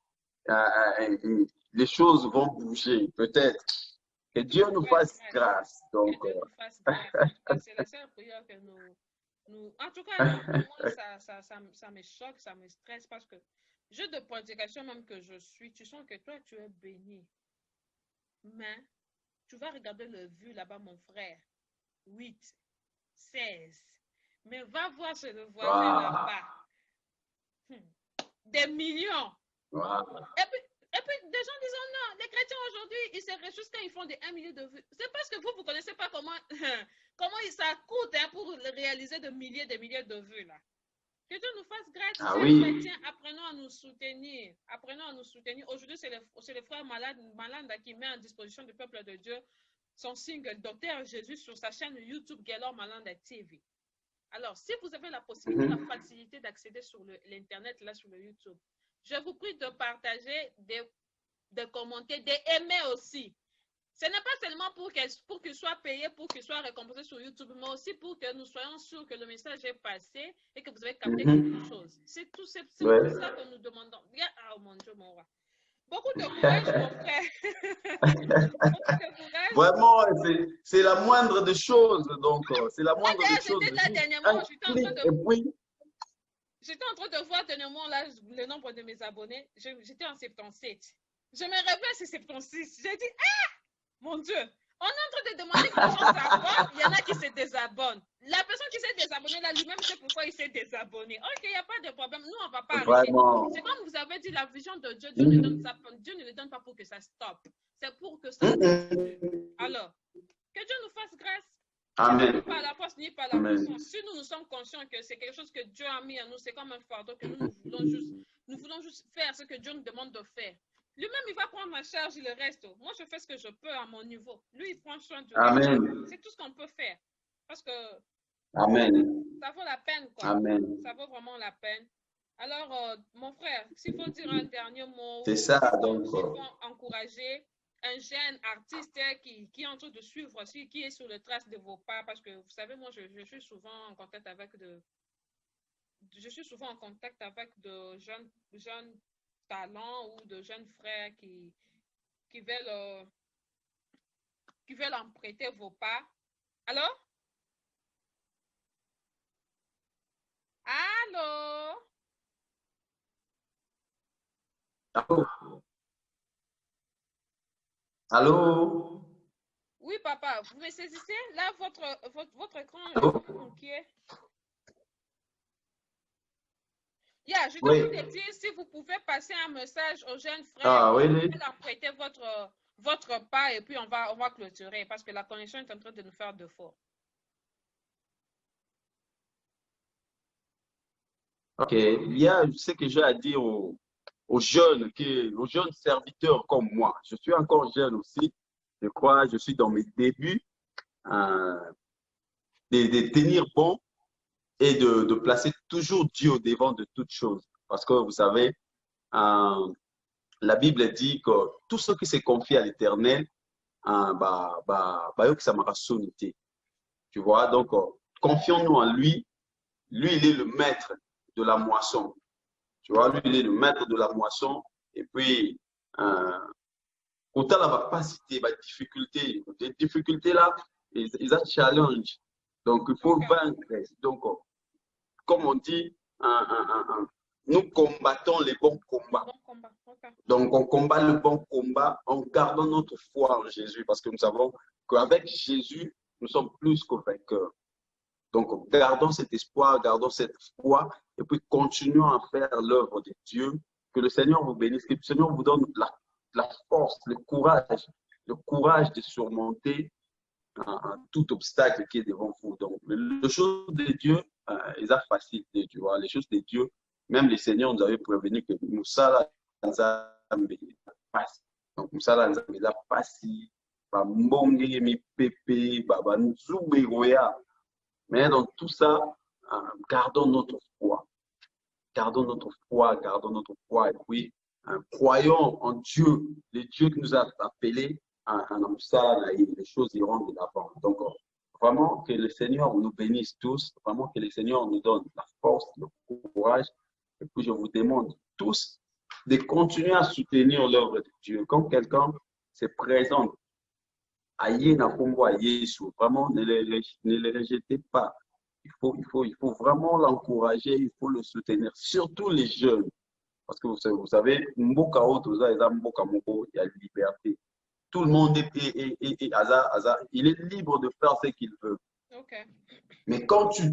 les choses vont bouger, peut-être. Que Dieu nous fasse grâce. Donc, que Dieu nous fasse grâce. C'est la seule prière que nous... En tout cas, moi, ça me choque, ça me stresse parce que jeu de prédication même que je suis, tu sens que toi, tu es béni. Mais tu vas regarder le vu là-bas, mon frère. 8, 16. Mais va voir chez le voisin là-bas. Des millions. Et puis, des gens disent, oh non, les chrétiens aujourd'hui, ils se réjouissent quand ils font des 1 million de vues. C'est parce que vous ne connaissez pas comment ça coûte pour réaliser de milliers de vues. Là. Que Dieu nous fasse grâce. Chrétiens, apprenons à nous soutenir. Apprenons à nous soutenir. Aujourd'hui, c'est le frère Malanda qui met en disposition du peuple de Dieu son signe Docteur Jésus sur sa chaîne YouTube Gaylor Malanda TV. Alors, si vous avez la possibilité, la facilité d'accéder sur l'Internet, là, sur le YouTube, je vous prie de partager, de commenter, d'aimer aussi. Ce n'est pas seulement pour qu'il soit payé, pour qu'il soit récompensé sur YouTube, mais aussi pour que nous soyons sûrs que le message est passé et que vous avez capté quelque chose. C'est tout ça que nous demandons. Oh mon Dieu, mon roi. Beaucoup de courage, mon frère. Beaucoup de courage. Vraiment, c'est la moindre des choses. Donc, c'est la moindre des choses. J'étais là dernièrement, j'étais en train de voir dernièrement là, le nombre de mes abonnés. J'étais en 77. Je me réveille, c'est 76. J'ai dit, mon Dieu, on est en train de demander que les gens s'abonnent. Il y en a qui se désabonnent. La personne qui s'est désabonnée là, lui-même sait pourquoi il s'est désabonné. Ok, il n'y a pas de problème. Nous, on ne va pas arrêter. C'est comme vous avez dit, la vision de Dieu, Dieu ne le donne pas pour que ça stoppe. C'est pour que ça continue. Alors, que Dieu nous fasse grâce. Amen. Pas la force ni par la puissance. Si nous sommes conscients que c'est quelque chose que Dieu a mis en nous, c'est comme un fardeau que nous voulons juste faire ce que Dieu nous demande de faire. Lui-même, il va prendre ma charge et le reste. Moi, je fais ce que je peux à mon niveau. Lui, il prend soin du reste. C'est tout ce qu'on peut faire. Parce que ça vaut la peine, quoi. Amen. Ça vaut vraiment la peine. Alors, mon frère, s'il faut dire un dernier mot, c'est ça, donc, s'il faut encourager un jeune artiste qui est en train de suivre aussi, qui est sur le trace de vos pas, parce que vous savez, moi, je suis souvent en contact avec de jeunes talents ou de jeunes frères qui veulent emprunter vos pas. Alors? Allô? Allô? Allô? Oui, papa, vous me saisissez? Là, votre écran est Allô? vraiment inquiet. Yeah, je Oui. demande de dire si vous pouvez passer un message aux jeunes frères Ah, oui, et oui. leur prêter votre pas et puis on va clôturer parce que la connexion est en train de nous faire défaut. OK. Il y a ce que j'ai à dire aux jeunes, aux jeunes serviteurs comme moi. Je suis encore jeune aussi. Je crois, je suis dans mes débuts euh, de tenir bon et de placer toujours Dieu au devant de toutes choses. Parce que vous savez, euh, la Bible dit que tout ce qui s'est confié à l'Éternel, que ça m'a sonité. Tu vois, donc, confions-nous en lui. Lui, il est le maître de la moisson. Tu vois, lui, il est le maître de la moisson. Et puis, autant la va pas citer, difficulté. Les difficultés là, ils ont challenge. Donc, il faut Ok, vaincre. Donc, comme on dit, nous combattons les bons combats. bon combat. Ok. Donc, on combat le bon combat en gardant notre foi en Jésus parce que nous savons qu'avec Jésus, nous sommes plus que vainqueurs. Donc, gardons cet espoir, gardons cette foi et puis continuons à faire l'œuvre de Dieu. Que le Seigneur vous bénisse, que le Seigneur vous donne la force, le courage de surmonter tout obstacle qui est devant vous. Donc, les choses de Dieu, ils sont faciles, tu vois. Les choses de Dieu, même les seigneurs nous avaient prévenu que Moussala Nzambe passe. Donc, Moussala Nzambe la passe, Mbonge mi pepe, Baba Nzube Roya. Mais dans tout ça, gardons notre foi. Gardons notre foi, gardons notre foi. Et puis, croyons en Dieu, le Dieu qui nous a appelés en ça, les choses iront de l'avant. Donc, vraiment, que le Seigneur nous bénisse tous. Vraiment, que le Seigneur nous donne la force, le courage. Et puis, je vous demande tous de continuer à soutenir l'œuvre de Dieu. Quand quelqu'un se présente à Yéna Kombo, à Yeshua, vraiment, ne le rejetez pas. Il faut vraiment l'encourager, il faut le soutenir, surtout les jeunes. Parce que vous savez, Mboka Otoza et Mboka Moko, il y a liberté. Tout le monde il est libre de faire ce qu'il veut. Ok. Mais quand tu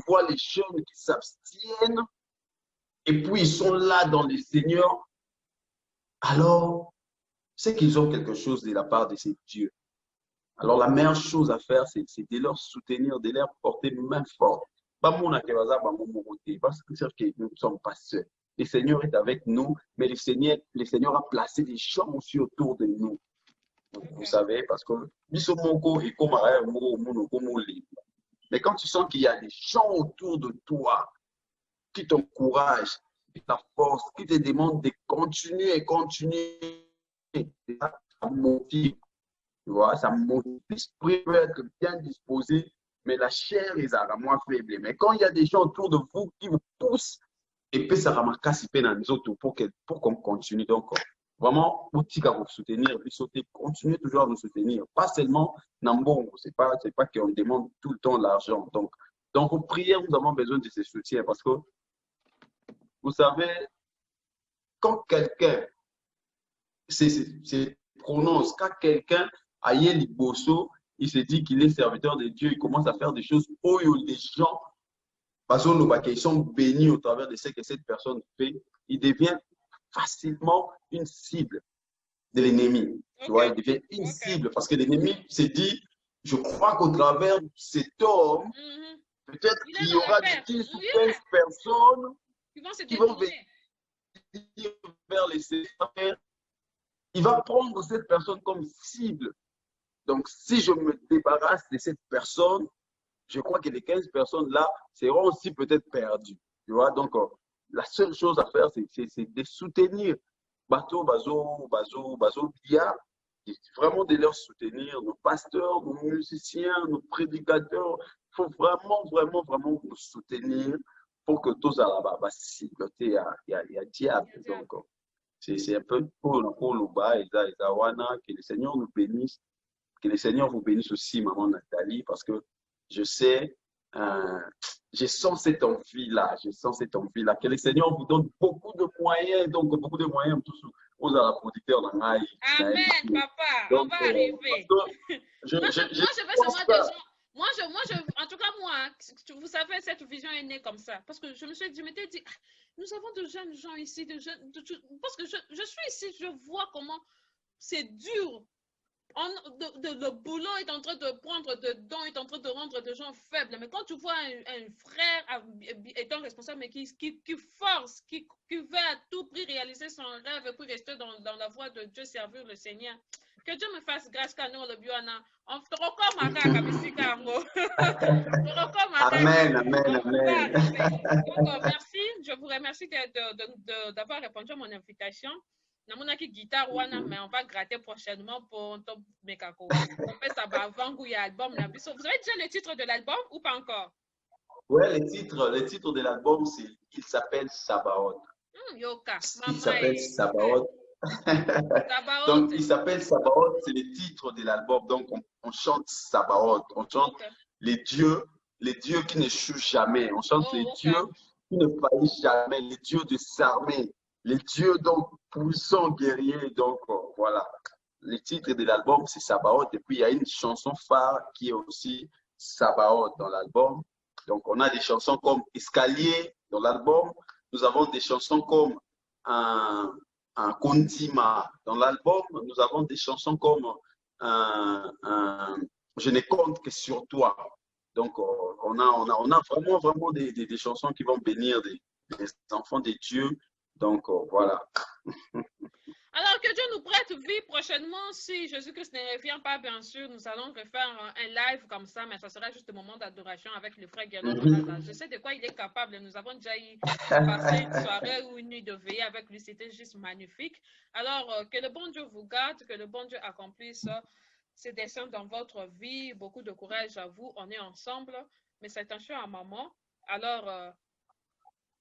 vois les jeunes qui s'abstiennent et puis ils sont là dans les seigneurs, alors c'est qu'ils ont quelque chose de la part de ces dieux. Alors la meilleure chose à faire, c'est de leur soutenir, de leur porter main forte. Parce que c'est que nous ne sommes pas seuls. Le Seigneur est avec nous, mais le Seigneur a placé des gens aussi autour de nous. Vous Ok. savez, parce que mais quand tu sens qu'il y a des gens autour de toi qui t'encouragent, qui t'apportent, qui te demandent de continuer et continuer, ça motive, tu vois, ça motive. L'esprit peut être bien disposé, mais la chair est à la moins faible. Mais quand il y a des gens autour de vous qui vous poussent, et puis ça remarque si peine dans les autres pour qu'on continue. Donc, vraiment, outil à vous soutenir, puis sauter, continuez toujours à nous soutenir. Pas seulement Nambon, c'est pas qu'on demande tout le temps l'argent. Donc, dans vos prières, nous avons besoin de ce soutien parce que, vous savez, quand quelqu'un prononce, quand quelqu'un a Liboso, il se dit qu'il est serviteur de Dieu, il commence à faire des choses où les gens parce qu'ils sont bénis au travers de ce que cette personne fait, il devient facilement une cible de l'ennemi. Tu vois, il Ok. devient une Ok. cible parce que l'ennemi se dit, je crois qu'au travers de cet homme, Mhm. peut-être Il est qu'il y dans la aura perte. 10 ou Oui, 15 personnes ils vont se qui vont détourner. venir vers les Seigneurs. Il va prendre cette personne comme cible. Donc, si je me débarrasse de cette personne, je crois que les 15 personnes là seront aussi peut-être perdues. Tu vois, donc la seule chose à faire, c'est de soutenir Bazo, Bia, vraiment de leur soutenir, nos pasteurs, nos musiciens, nos prédicateurs. Il faut vraiment, vraiment, vraiment nous soutenir pour que tous à la base, il y a diable. Donc, c'est un peu pour le bas, et que le Seigneur nous bénisse. Que le Seigneur vous bénisse aussi, maman Nathalie, parce que je sais, je sens cette envie-là, que le Seigneur vous donne beaucoup de moyens, donc beaucoup de moyens, tous aux producteurs dans Amen, papa, on va arriver. Moi, je veux savoir des gens. Moi, en tout cas, moi, vous savez, cette vision est née comme ça. Parce que je m'étais dit, nous avons de jeunes gens ici, parce que je suis ici, je vois comment c'est dur. Le boulot est en train de prendre dedans, est en train de rendre des gens faibles. Mais quand tu vois un frère étant responsable, mais qui force, qui veut à tout prix réaliser son rêve pour rester dans la voie de Dieu, servir le Seigneur, que Dieu me fasse grâce qu'à nous, le Biona. On te recommande à Kabisikango. Amen, amen, amen. Donc, merci. Je vous remercie d'avoir répondu à mon invitation. Namonaki guitare wana, mais on va gratter prochainement pour ton mekako. On fait ça avant qu'il y ait album. Vous avez déjà le titre de l'album ou pas encore? Ouais, le titre de l'album, il s'appelle Sabaoth. Yoka. Il s'appelle Sabaoth. Donc, il s'appelle Sabaoth, c'est le titre de l'album. Donc, on chante Sabaoth. On chante les dieux qui n'échouent jamais. On chante les dieux qui ne faillissent jamais, les dieux de s'armer. Les dieux donc puissants guerriers, donc voilà. Le titre de l'album c'est Sabaoth et puis il y a une chanson phare qui est aussi Sabaoth dans l'album. Donc on a des chansons comme Escalier dans l'album. Nous avons des chansons comme un Kondima dans l'album. Nous avons des chansons comme Je ne compte que sur toi. Donc on a vraiment des chansons qui vont bénir des enfants de Dieu. Donc, voilà. Alors, que Dieu nous prête vie prochainement. Si Jésus-Christ ne revient pas, bien sûr, nous allons refaire un live comme ça, mais ça sera juste un moment d'adoration avec le frère Guénon. Je sais de quoi il est capable. Nous avons déjà passé une soirée ou une nuit de veillée avec lui. C'était juste magnifique. Alors, que le bon Dieu vous garde, que le bon Dieu accomplisse ses desseins dans votre vie. Beaucoup de courage à vous. On est ensemble. Mais c'est attention à maman. Alors,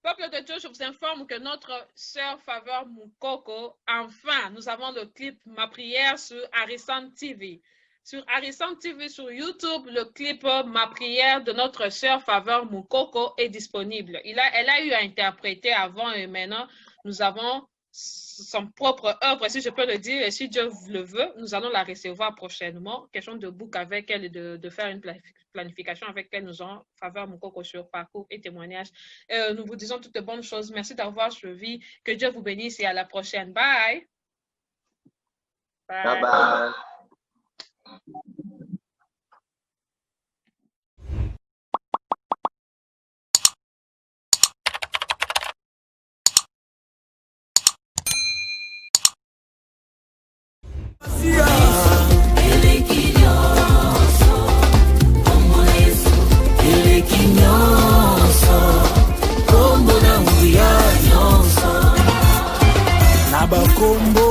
peuple de Dieu, je vous informe que notre sœur Faveur Moukoko, enfin, nous avons le clip Ma prière sur Harrison TV. Sur Harrison TV, sur YouTube, le clip Ma prière de notre sœur Faveur Moukoko est disponible. Elle a eu à interpréter avant et maintenant, nous avons son propre œuvre, si je peux le dire, et si Dieu le veut, nous allons la recevoir prochainement. Question de book avec elle et de faire une planification avec elle. Nous aurons Faveur Moukoko sur parcours et témoignages. Nous vous disons toutes de bonnes choses. Merci d'avoir suivi. Que Dieu vous bénisse et à la prochaine. Bye. Bye. Bye bye. Combo